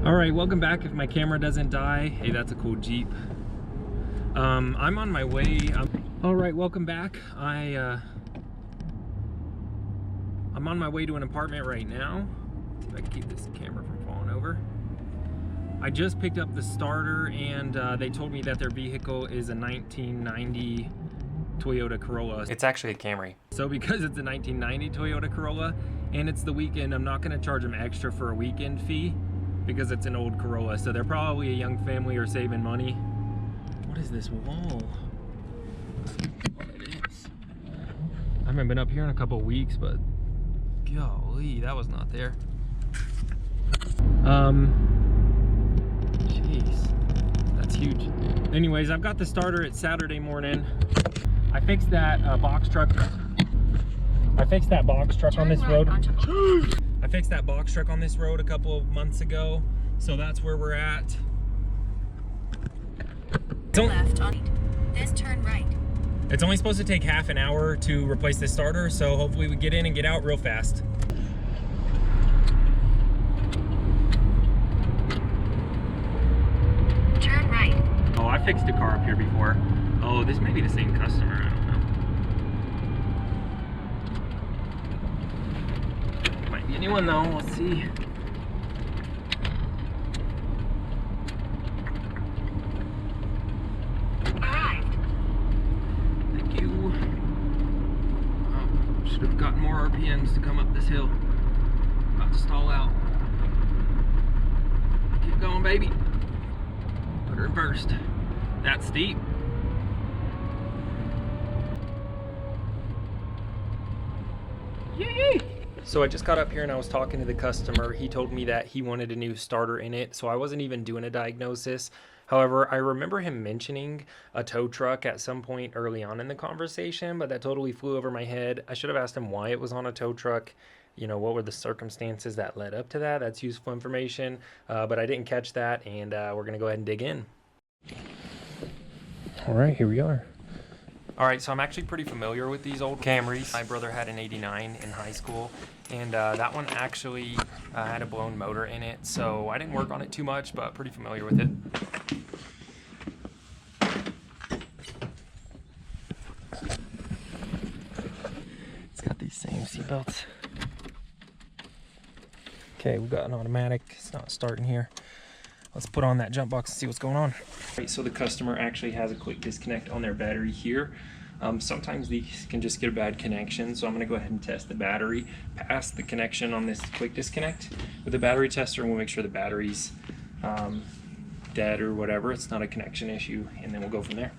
Alright, welcome back. If my camera doesn't die, hey, that's a cool Jeep. I'm on my way. Alright, welcome back. I'm on my way to an apartment right now. See if I can keep this camera from falling over. I just picked up the starter and they told me that their vehicle is a 1990 Toyota Corolla. It's actually a Camry. So because it's a 1990 Toyota Corolla and it's the weekend, I'm not going to charge them extra for a weekend fee because it's an old Corolla. So they're probably a young family or saving money. What is this wall? Let's see what it is. I haven't been up here in a couple weeks, but golly, that was not there. Jeez, that's huge. Anyways, I've got the starter. It's Saturday morning. I fixed that box truck. I fixed that box truck on this road. I fixed that box truck on this road a couple of months ago, so that's where we're at. Left on this, turn right. It's only supposed to take half an hour to replace this starter, so hopefully we get in and get out real fast. Turn right. Oh, I fixed a car up here before. Oh, this may be the same customer, I don't know. Might be a new one though, let's see. Arrived. Thank you. Oh, should have gotten more RPMs to come up this hill. About to stall out. Keep going, baby. Put her in first. That's steep. Yay! So I just got up here and I was talking to the customer. He told me that he wanted a new starter in it, so I wasn't even doing a diagnosis. However, I remember him mentioning a tow truck at some point early on in the conversation, but that totally flew over my head. I should have asked him why it was on a tow truck. You know, what were the circumstances that led up to that? That's useful information, but I didn't catch that, and we're going to go ahead and dig in. All right, here we are. All right, so I'm actually pretty familiar with these old Camrys. My brother had an 89 in high school, and that one actually had a blown motor in it, so I didn't work on it too much, but pretty familiar with it. It's got these same seatbelts. Okay, we've got an automatic. It's not starting here. Let's put on that jump box and see what's going on. Right, so the customer actually has a quick disconnect on their battery here. Sometimes these can just get a bad connection, so I'm gonna go ahead and test the battery past the connection on this quick disconnect with the battery tester, and we'll make sure the battery's dead or whatever. It's not a connection issue, and then we'll go from there.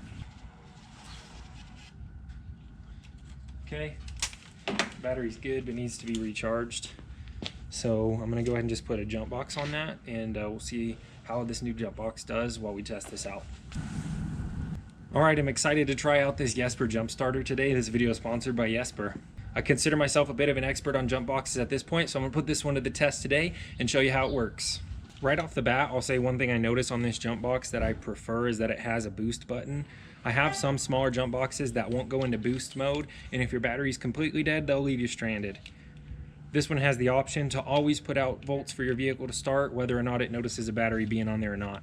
Okay, battery's good, but needs to be recharged. So I'm gonna go ahead and just put a jump box on that, and we'll see how this new jump box does while we test this out. All right, I'm excited to try out this YESPER jump starter today. This video is sponsored by YESPER. I consider myself a bit of an expert on jump boxes at this point, so I'm gonna put this one to the test today and show you how it works. Right off the bat, I'll say one thing I notice on this jump box that I prefer is that it has a boost button. I have some smaller jump boxes that won't go into boost mode, and if your battery's completely dead, they'll leave you stranded. This one has the option to always put out volts for your vehicle to start, whether or not it notices a battery being on there or not.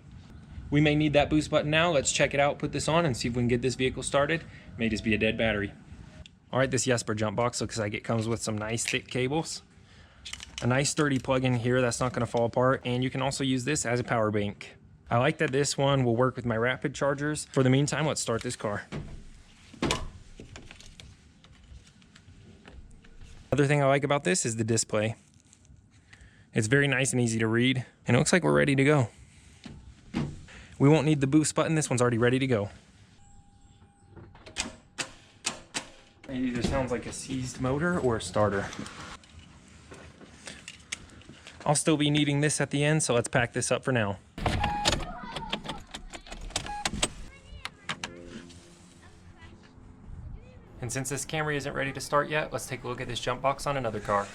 We may need that boost button now. Let's check it out, put this on, and see if we can get this vehicle started. It may just be a dead battery. All right, this YESPER jump box looks like it comes with some nice thick cables. A nice sturdy plug-in here that's not gonna fall apart, and you can also use this as a power bank. I like that this one will work with my rapid chargers. For the meantime, let's start this car. Another thing I like about this is the display. It's very nice and easy to read, and it looks like we're ready to go. We won't need the boost button. This one's already ready to go. It either sounds like a seized motor or a starter. I'll still be needing this at the end, so let's pack this up for now. And since this Camry isn't ready to start yet, let's take a look at this jump box on another car.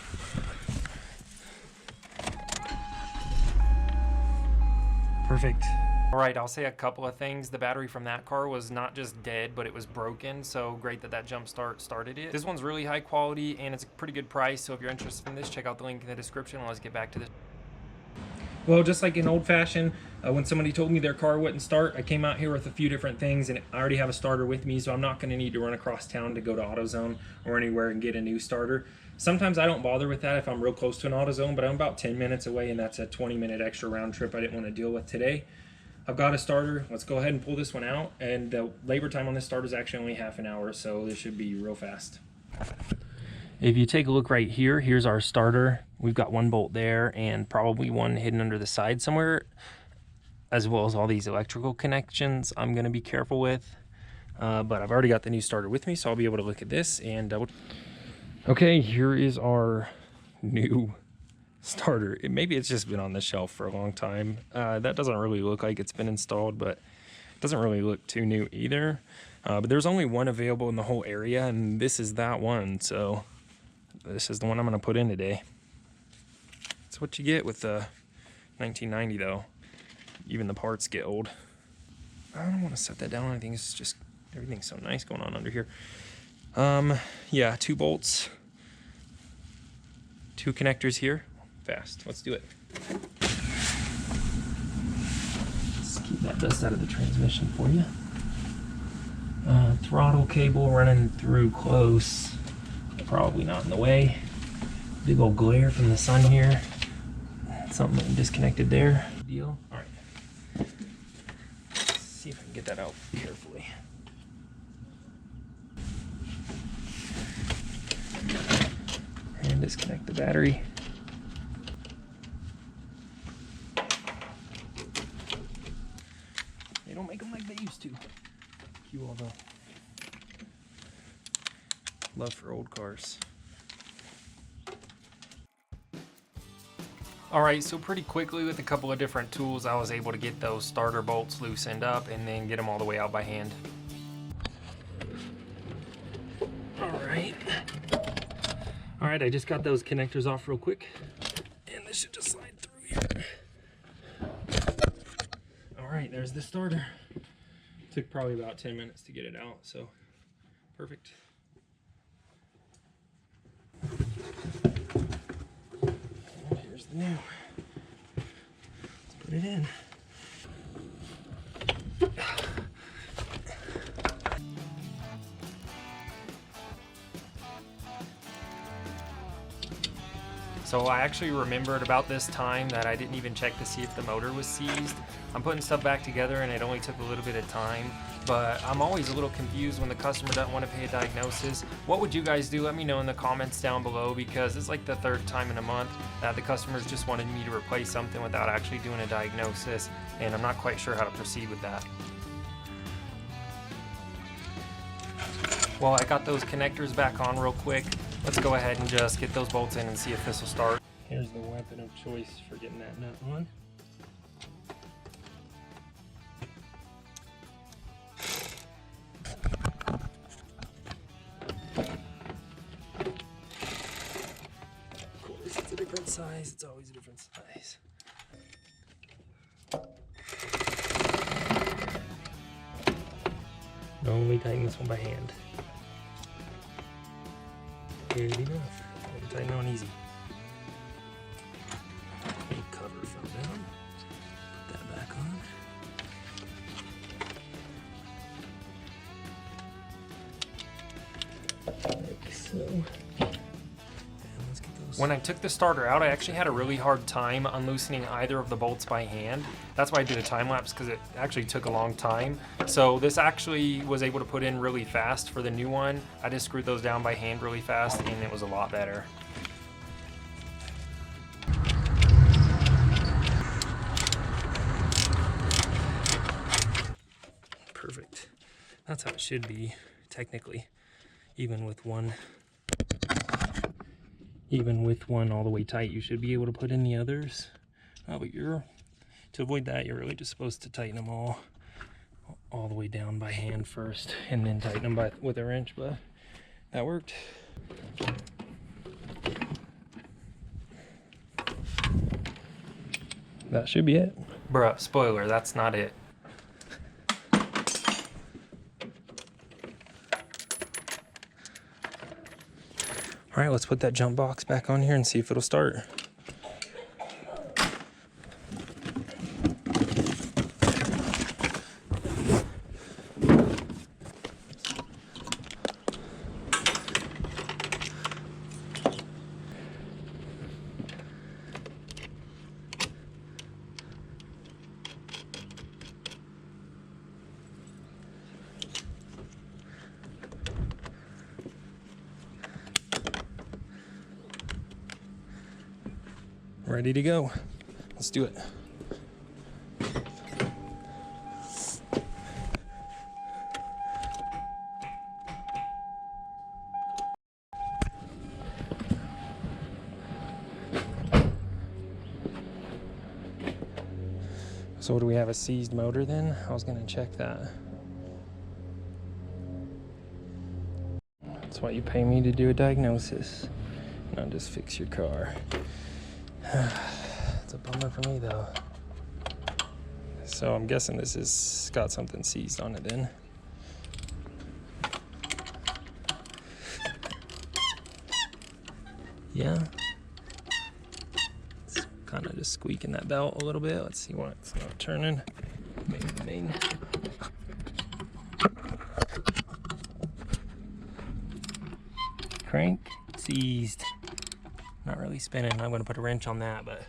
Perfect. All right, I'll say a couple of things. The battery from that car was not just dead, but it was broken, so great that that jump start started it. This one's really high quality and it's a pretty good price, so if you're interested in this, check out the link in the description and let's get back to this. Well, just like in old fashion, when somebody told me their car wouldn't start, I came out here with a few different things, and I already have a starter with me, so I'm not going to need to run across town to go to AutoZone or anywhere and get a new starter. Sometimes I don't bother with that if I'm real close to an AutoZone, but I'm about 10 minutes away, and that's a 20-minute extra round trip I didn't want to deal with today. I've got a starter. Let's go ahead and pull this one out, and the labor time on this starter is actually only half an hour, so this should be real fast. If you take a look right here, here's our starter. We've got one bolt there and probably one hidden under the side somewhere, as well as all these electrical connections I'm going to be careful with. But I've already got the new starter with me, so I'll be able to look at this and okay, here is our new starter. Maybe it's just been on the shelf for a long time. That doesn't really look like it's been installed, but it doesn't really look too new either. But there's only one available in the whole area, and this is that one, so this is the one I'm going to put in today. That's what you get with the 1990 though. Even the parts get old. I don't want to set that down. I think it's just, everything's so nice going on under here. Yeah, 2 bolts, 2 connectors here. Fast, let's do it. Let's keep that dust out of the transmission for you. Throttle cable running through close. Probably not in the way. Big old glare from the sun here. Something disconnected there. Deal. All right. Let's see if I can get that out carefully. And disconnect the battery. They don't make them like they used to. You all know. Love for old cars. All right, so pretty quickly with a couple of different tools, I was able to get those starter bolts loosened up and then get them all the way out by hand. All right, I just got those connectors off real quick, and this should just slide through here. All right, there's the starter. Took probably about 10 minutes to get it out, so perfect. And here's the new. Let's put it in. So I actually remembered about this time that I didn't even check to see if the motor was seized. I'm putting stuff back together and it only took a little bit of time, but I'm always a little confused when the customer doesn't want to pay a diagnosis. What would you guys do? Let me know in the comments down below, because it's like the 3rd time in a month that the customers just wanted me to replace something without actually doing a diagnosis, and I'm not quite sure how to proceed with that. Well, I got those connectors back on real quick. Let's go ahead and just get those bolts in and see if this will start. Here's the weapon of choice for getting that nut on. Of course, it's a different size. It's always a different size. Normally tighten this one by hand. Good enough. Tighten on easy. Cover fell down. Put that back on. Like so. When I took the starter out, I actually had a really hard time unloosening either of the bolts by hand. That's why I did a time lapse, because it actually took a long time. So this actually was able to put in really fast for the new one. I just screwed those down by hand really fast and it was a lot better. Perfect. That's how it should be, technically, even with one all the way tight. You should be able to put in the others. But to avoid that, you're really just supposed to tighten them all the way down by hand first, and then tighten them with a wrench. But that worked. That should be it. Bruh, spoiler, that's not it. All right, let's put that jump box back on here and see if it'll start. Ready to go. Let's do it. So do we have a seized motor then? I was gonna check that. That's why you pay me to do a diagnosis, not just fix your car. It's a bummer for me though. So I'm guessing this has got something seized on it then. Yeah. It's kind of just squeaking that belt a little bit. Let's see why it's not turning. Maybe the main. Crank seized. Not really spinning. I'm going to put a wrench on that, but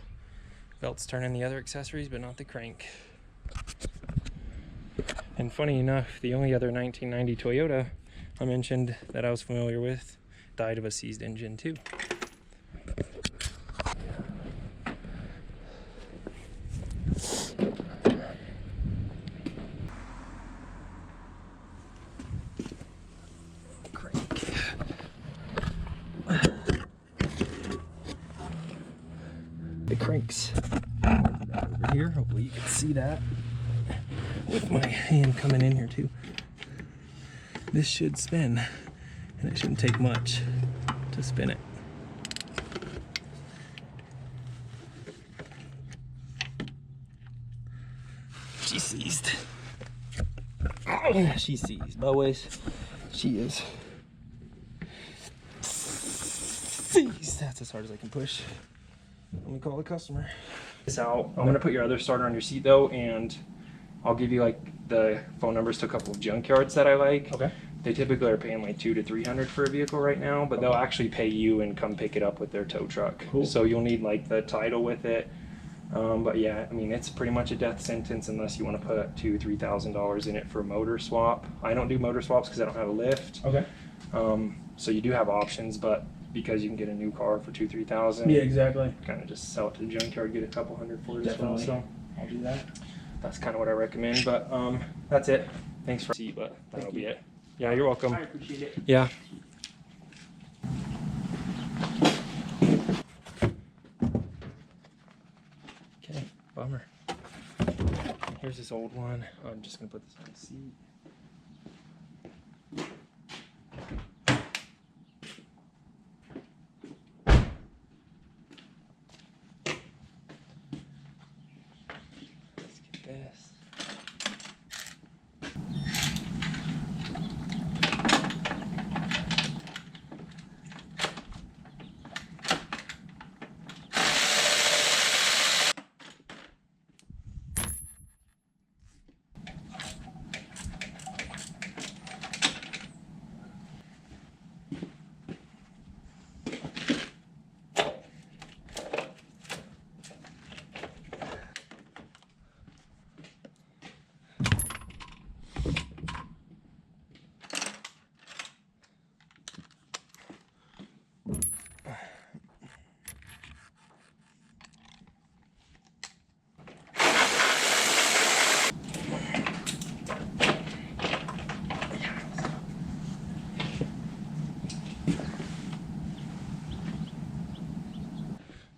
belt's turning the other accessories, but not the crank. And funny enough, the only other 1990 Toyota I mentioned that I was familiar with died of a seized engine too. The cranks over here. Hopefully you can see that with my hand coming in here too. This should spin, and it shouldn't take much to spin it. She's seized. Oh, she's seized, boys. She is seized. That's as hard as I can push. Let me call the customer. This out. I'm gonna put your other starter on your seat though, and I'll give you like the phone numbers to a couple of junkyards that I like. Okay. They typically are paying like $200 to $300 for a vehicle right now, but they'll actually pay you and come pick it up with their tow truck. Cool. So you'll need like the title with it. But yeah, I mean, it's pretty much a death sentence unless you want to put $2,000 to $3,000 in it for a motor swap. I don't do motor swaps because I don't have a lift. Okay. So you do have options, but because you can get a new car for $2,000 to $3,000. Yeah, exactly. Kind of just sell it to the junkyard, get a couple hundred for it. Definitely. As well, so I'll do that. That's kind of what I recommend. But that's it. Thanks for seat, but that'll be it. Yeah, you're welcome. I appreciate it. Yeah. Okay, bummer. Here's this old one. I'm just gonna put this on the seat.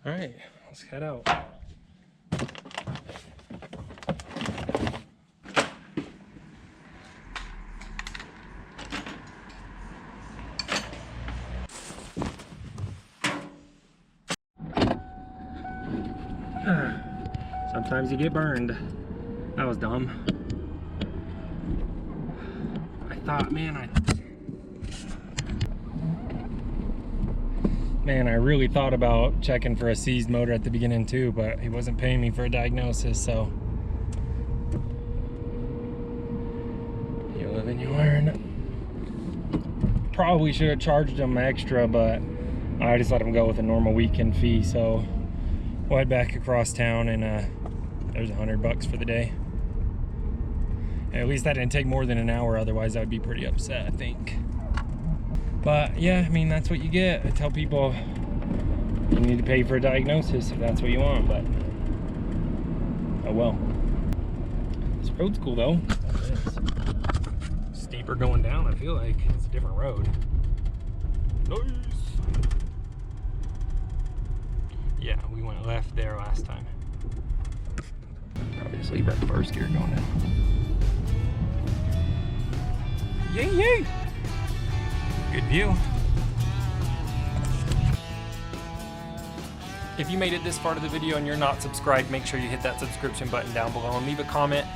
All right, let's head out. Sometimes you get burned. That was dumb. I thought, man, I really thought about checking for a seized motor at the beginning too, but he wasn't paying me for a diagnosis, so you live and you learn. Probably should have charged him extra, but I just let him go with a normal weekend fee, so we'll head back across town, and there's $100 for the day. At least that didn't take more than an hour, otherwise I would be pretty upset, I think. But yeah, I mean, that's what you get. I tell people, You need to pay for a diagnosis if that's what you want, but oh well. This road's cool though. It is. Steeper going down, I feel like. It's a different road. Nice! Yeah, we went left there last time. Probably just leave that first gear going in. Yay, yay! Good view. If you made it this far to the video and you're not subscribed, make sure you hit that subscription button down below and leave a comment.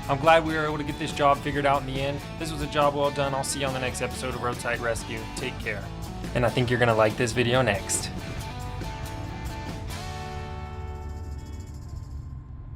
I'm glad we were able to get this job figured out in the end. This was a job well done. I'll see you on the next episode of Roadside Rescue. Take care. And I think you're gonna like this video next.